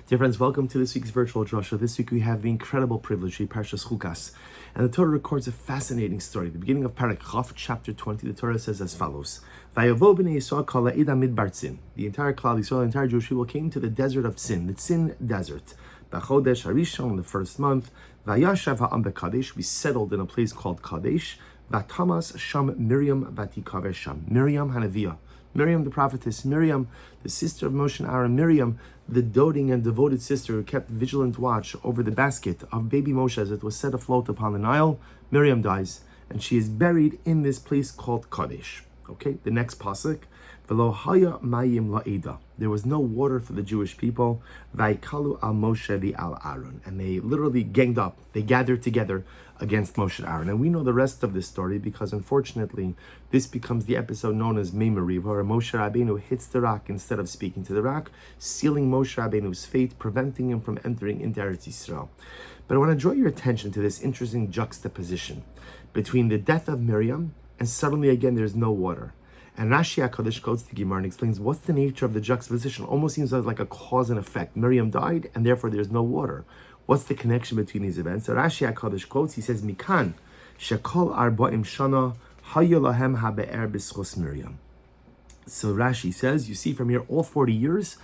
Dear friends, welcome to this week's virtual Drasha. This week we have the incredible privilege of Parshas Chukas. And the Torah records a fascinating story. The beginning of Parak Chaf, chapter 20, the Torah says as follows. Vayavo b'nei Yisrael kol ha'ida midbar Tzin. The entire Klal Yisrael, the entire Jewish people came to the desert of Tzin, the Tzin desert. B'chodesh harishon, in the first month. Vayashav ha'am b'kadesh, we settled in a place called Kadesh. Vatamas sham Miriam vatikaver sham. Miriam Hanaviyah. Miriam the prophetess, Miriam, the sister of Moshe and Aaron, Miriam, the doting and devoted sister who kept vigilant watch over the basket of baby Moshe as it was set afloat upon the Nile. Miriam dies, and she is buried in this place called Kadesh. Okay, the next pasuk, V'lo haya mayim la'eda. There was no water for the Jewish people. Vaykalu al Moshe v'al Aaron, and they literally ganged up. They gathered together against Moshe and Aaron. And we know the rest of this story because unfortunately, this becomes the episode known as Meimari, where Moshe Rabbeinu hits the rock instead of speaking to the rock, sealing Moshe Rabbeinu's fate, preventing him from entering into Eretz Yisrael. But I want to draw your attention to this interesting juxtaposition between the death of Miriam and suddenly again there's no water. And Rashi HaKadosh quotes the Gemara and explains what's the nature of the juxtaposition. Almost seems like a cause and effect. Miriam died, and therefore there's no water. What's the connection between these events? So Rashi HaKadosh quotes, he says, Mikan, shekol arba'im shana haya lahem ha'be'er b'schos Miriam. So Rashi says, you see from here, all 40 years,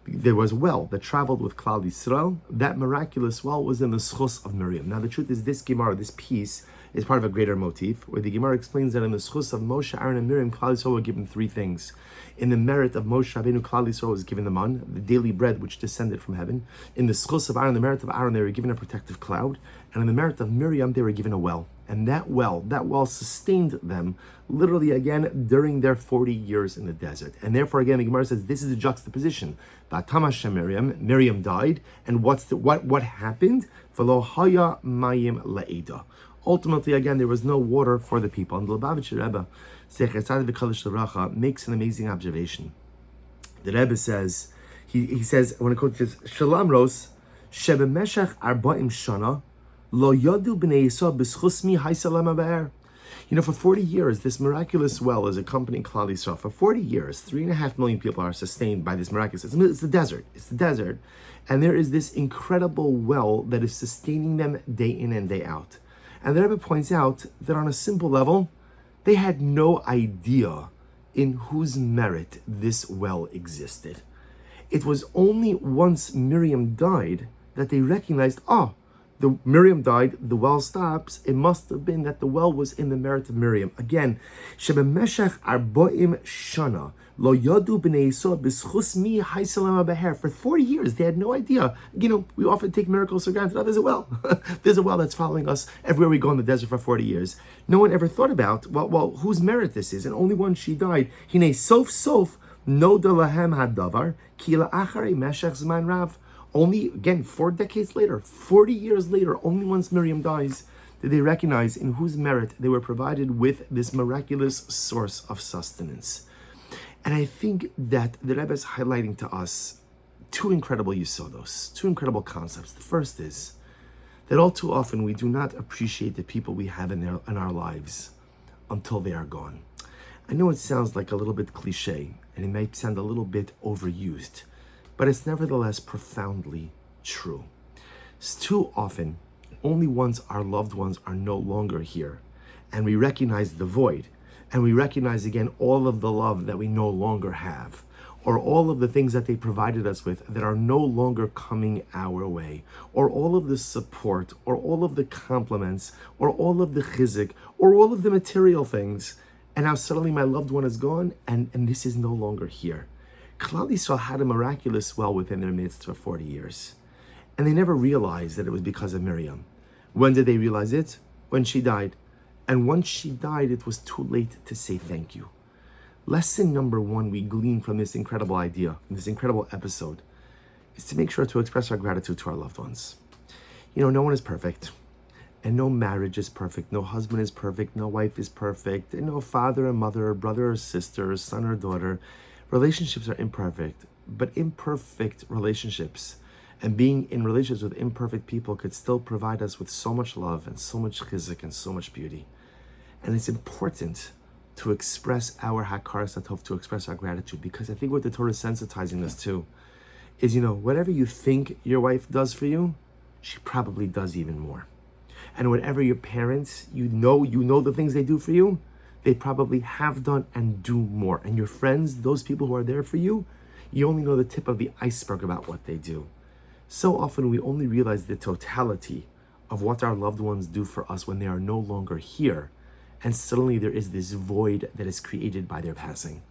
there was a well that traveled with Klal Yisrael. That miraculous well was in the schos of Miriam. Now the truth is this Gemara, this piece, is part of a greater motif, where the Gemara explains that in the schus of Moshe, Aaron, and Miriam, Klal Yisrael were given three things. In the merit of Moshe Rabbeinu, Klal Yisrael was given the man, the daily bread which descended from heaven. In the schus of Aaron, the merit of Aaron, they were given a protective cloud. And in the merit of Miriam, they were given a well. And that well sustained them, literally again, during their 40 years in the desert. And therefore, again, the Gemara says, this is a juxtaposition. Miriam died, and what happened? V'lo haya mayim la'eda. Ultimately, again, there was no water for the people. And the Lubavitcher Rebbe, Zecher Tzaddik V'Kadosh L'Bracha, makes an amazing observation. The Rebbe says, he says, when I quote this, Shalom Ros, Shebemeshach Arba'im Shana, Lo Yodu B'nei Yisrael B'schus Mi Haisalam Ha'be'er. You know, for 40 years, this miraculous well is accompanying Klal Yisrael. For 40 years, 3.5 million people are sustained by this miraculous. It's the desert. It's the desert. And there is this incredible well that is sustaining them day in and day out. And the Rebbe points out that on a simple level, they had no idea in whose merit this well existed. It was only once Miriam died that they recognized, Miriam died, the well stops. It must have been that the well was in the merit of Miriam. Again, Shebemeshach Arba'im Shana, Lo Yodu B'nei Yisrael B'schus Mi Haisalam Ha'be'er. For 40 years, they had no idea. You know, we often take miracles for granted. Oh, there's a well. There's a well that's following us everywhere we go in the desert for 40 years. No one ever thought about, well, whose merit this is. And only once she died, Hine Sof Noda Lahem Hadavar, Ki La'acharei Meshech Zman Rav. Only, again, 4 decades later, 40 years later, only once Miriam dies, did they recognize in whose merit they were provided with this miraculous source of sustenance. And I think that the Rebbe is highlighting to us two incredible yisodos, two incredible concepts. The first is that all too often we do not appreciate the people we have in our lives until they are gone. I know it sounds like a little bit cliche, and it might sound a little bit overused, but it's nevertheless profoundly true. It's too often, only once our loved ones are no longer here, and we recognize the void, and we recognize again all of the love that we no longer have, or all of the things that they provided us with that are no longer coming our way, or all of the support, or all of the compliments, or all of the chizik, or all of the material things, and now suddenly my loved one is gone, and this is no longer here. Klal Yisrael had a miraculous well within their midst for 40 years. And they never realized that it was because of Miriam. When did they realize it? When she died. And once she died, it was too late to say thank you. Lesson number 1 we glean from this incredible idea, this incredible episode, is to make sure to express our gratitude to our loved ones. You know, no one is perfect. And no marriage is perfect. No husband is perfect. No wife is perfect. And no father and mother, brother or sister, son or daughter. Relationships are imperfect, but imperfect relationships and being in relationships with imperfect people could still provide us with so much love and so much chizik and so much beauty. And it's important to express our hakaras hatov, to express our gratitude, because I think what the Torah is sensitizing us to is, whatever you think your wife does for you, she probably does even more. And whatever your parents, you know the things they do for you, they probably have done and do more. And your friends, those people who are there for you, you only know the tip of the iceberg about what they do. So often we only realize the totality of what our loved ones do for us when they are no longer here. And suddenly there is this void that is created by their passing.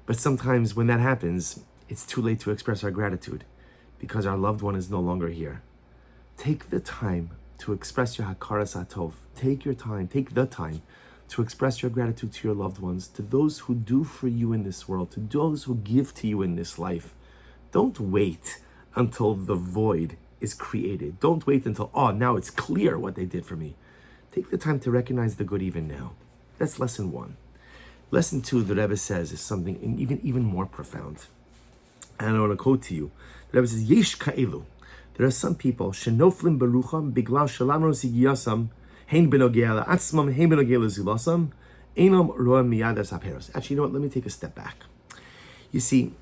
But sometimes when that happens, it's too late to express our gratitude because our loved one is no longer here. Take the time to express your hakaras hatov. Take the time to express your gratitude to your loved ones, to those who do for you in this world, to those who give to you in this life. Don't wait until the void is created. Don't wait until, now it's clear what they did for me. Take the time to recognize the good even now. That's lesson 1. Lesson 2, the Rebbe says, is something even more profound. And I want to quote to you. The Rebbe says, Yesh ka'elu. There are some people, shenoflim berucham biglal shalamro sigiyasam, hein benogea la'atzmam, hein benogea lezilasam, einam roem miyad es haperos. Actually, you know what? Let me take a step back. You see,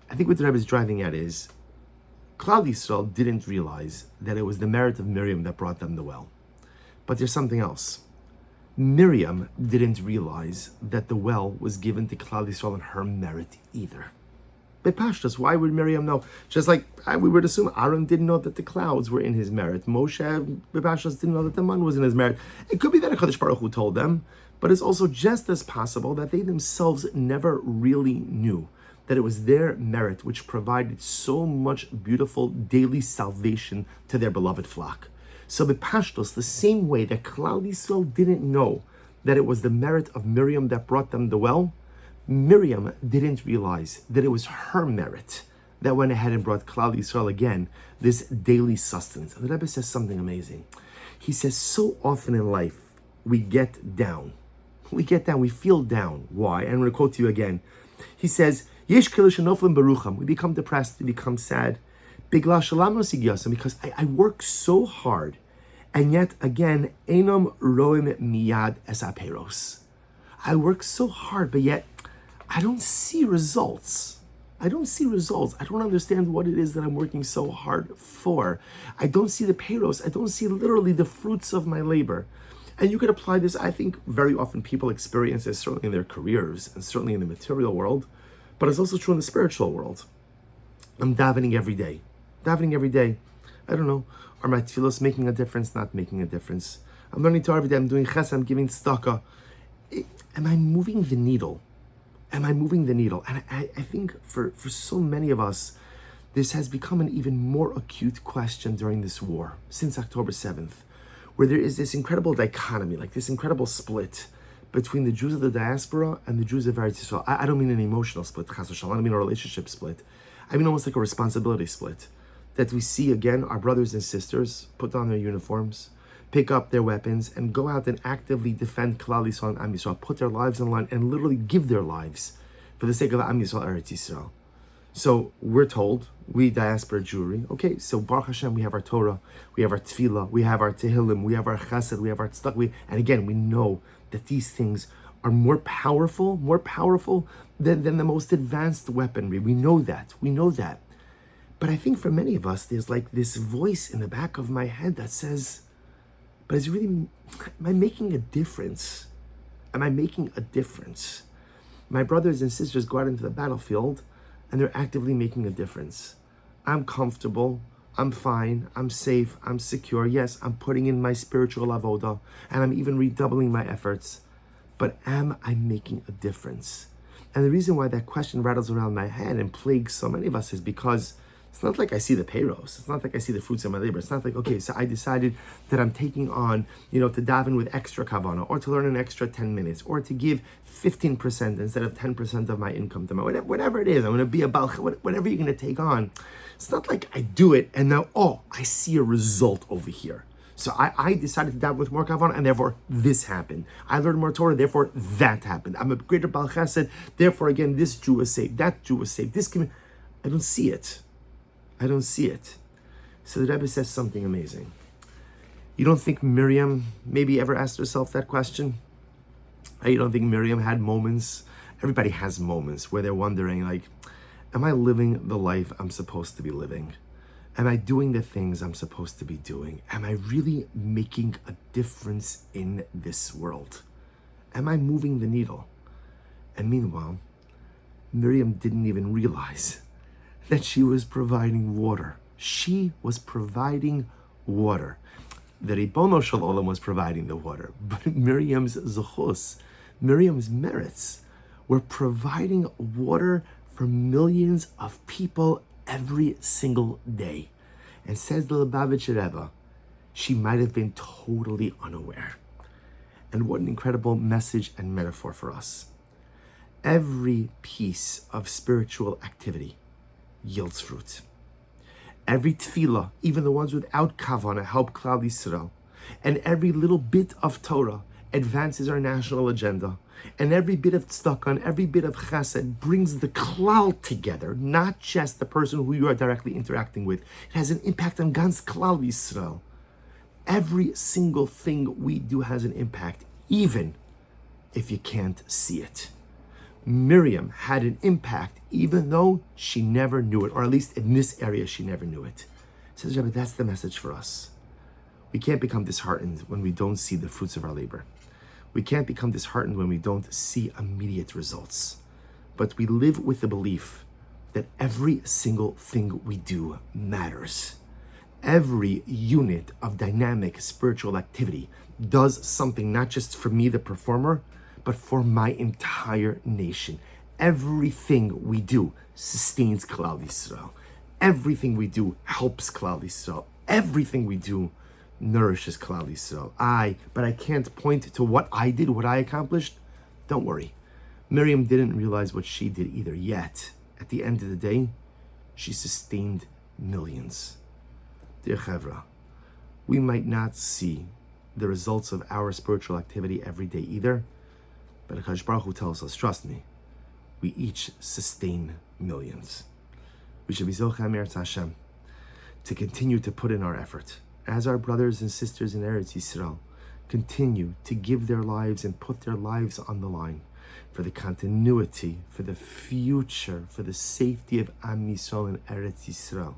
I think what the Rebbe is driving at is, Klal Yisrael didn't realize that it was the merit of Miriam that brought them the well. But there's something else. Miriam didn't realize that the well was given to Klal Yisrael on her merit either. Bepashtas, why would Miriam know? Just like we would assume Aaron didn't know that the clouds were in his merit. Moshe, Bepashtas, didn't know that the man was in his merit. It could be that HaKadosh Baruch Hu told them, but it's also just as possible that they themselves never really knew that it was their merit which provided so much beautiful daily salvation to their beloved flock. So Bepashtos, the same way that Klal Yisrael didn't know that it was the merit of Miriam that brought them the well, Miriam didn't realize that it was her merit that went ahead and brought Klal Yisrael again this daily sustenance. And the Rebbe says something amazing. He says, so often in life, we get down. We feel down. Why? And I'm going to quote to you again. He says, Yesh kilushanoflim berucham. We become depressed, we become sad. Because I work so hard, and yet again, enam roim miyad es haperos. I work so hard, but yet I don't see results. I don't understand what it is that I'm working so hard for. I don't see the peros. I don't see literally the fruits of my labor. And you could apply this. I think very often people experience this, certainly in their careers and certainly in the material world, but it's also true in the spiritual world. I'm davening every day. I don't know. Are my tefillos making a difference? Not making a difference. I'm learning Torah every day. I'm doing chesed. I'm giving tzedakah. Am I moving the needle? And I think for so many of us, this has become an even more acute question during this war, since October 7th, where there is this incredible dichotomy, like this incredible split between the Jews of the diaspora and the Jews of Eretz Yisrael. I don't mean an emotional split, chas v'shalom. I don't mean a relationship split. I mean almost like a responsibility split. That we see again our brothers and sisters put on their uniforms, pick up their weapons, and go out and actively defend Klal Yisrael and Am Yisrael, put their lives on the line, and literally give their lives for the sake of Am Yisrael, Eretz Yisrael. So we're told, we diaspora Jewry, okay, so Baruch Hashem, we have our Torah, we have our Tefillah, we have our Tehillim, we have our Chesed, we have our Tzedakah, and again, we know that these things are more powerful than the most advanced weaponry. We know that. But I think for many of us, there's like this voice in the back of my head that says, but am I making a difference? My brothers and sisters go out into the battlefield and they're actively making a difference. I'm comfortable, I'm fine, I'm safe, I'm secure. Yes, I'm putting in my spiritual avodah and I'm even redoubling my efforts. But am I making a difference? And the reason why that question rattles around my head and plagues so many of us is because it's not like I see the payros. It's not like I see the fruits of my labor. It's not like, okay, so I decided that I'm taking on, to daven with extra kavanah, or to learn an extra 10 minutes, or to give 15% instead of 10% of my income to my, whatever it is. I'm going to be a balch, whatever you're going to take on. It's not like I do it and now, I see a result over here. So I decided to daven with more kavanah, and therefore this happened. I learned more Torah, therefore that happened. I'm a greater Baal Chesed, therefore again, this Jew was saved, that Jew was saved. I don't see it. So the Rebbe says something amazing. You don't think Miriam maybe ever asked herself that question? You don't think Miriam had moments? Everybody has moments where they're wondering, like, Am I living the life I'm supposed to be living? Am I doing the things I'm supposed to be doing? Am I really making a difference in this world? Am I moving the needle? And meanwhile, Miriam didn't even realize that she was providing water. She was providing water. The Ribono Shel Olam was providing the water, but Miriam's zechus, Miriam's merits, were providing water for millions of people every single day. And says the Lubavitcher Rebbe, she might have been totally unaware. And what an incredible message and metaphor for us. Every piece of spiritual activity yields fruit. Every tefillah, even the ones without kavana, help Klal Yisrael. And every little bit of Torah advances our national agenda. And every bit of tzedakah, every bit of chesed brings the klal together, not just the person who you are directly interacting with. It has an impact on Gans Klal Yisrael. Every single thing we do has an impact, even if you can't see it. Miriam had an impact even though she never knew it, or at least in this area she never knew it. Says Rebbe, that's the message for us. We can't become disheartened when we don't see the fruits of our labor. We can't become disheartened when we don't see immediate results. But we live with the belief that every single thing we do matters. Every unit of dynamic spiritual activity does something not just for me, the performer, but for my entire nation. Everything we do sustains Klal Yisrael. Everything we do helps Klal Yisrael. Everything we do nourishes Klal Yisrael. But I can't point to what I did, what I accomplished. Don't worry. Miriam didn't realize what she did either, yet at the end of the day, she sustained millions. Dear Chevra, we might not see the results of our spiritual activity every day either, but HaKadosh Baruch Hu tells us, trust me, we each sustain millions. We should be Zocheh Meretz Hashem to continue to put in our effort as our brothers and sisters in Eretz Yisrael continue to give their lives and put their lives on the line for the continuity, for the future, for the safety of Am Yisrael and Eretz Yisrael.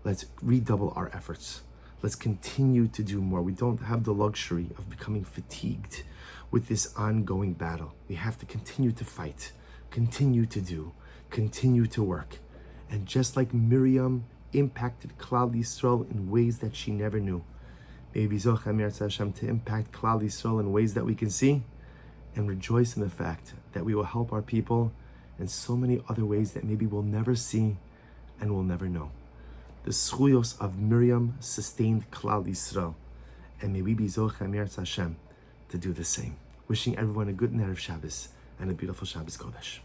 Let's redouble our efforts. Let's continue to do more. We don't have the luxury of becoming fatigued with this ongoing battle. We have to continue to fight, continue to do, continue to work. And just like Miriam impacted Klal Yisrael in ways that she never knew, maybe Zocheh Meretz Hashem to impact Klal Yisrael in ways that we can see, and rejoice in the fact that we will help our people in so many other ways that maybe we'll never see and we'll never know. The schuyos of Miriam sustained Klal Yisrael, and may we be Zocheh Meretz Hashem to do the same. Wishing everyone a good Erev Shabbos and a beautiful Shabbos Kodesh.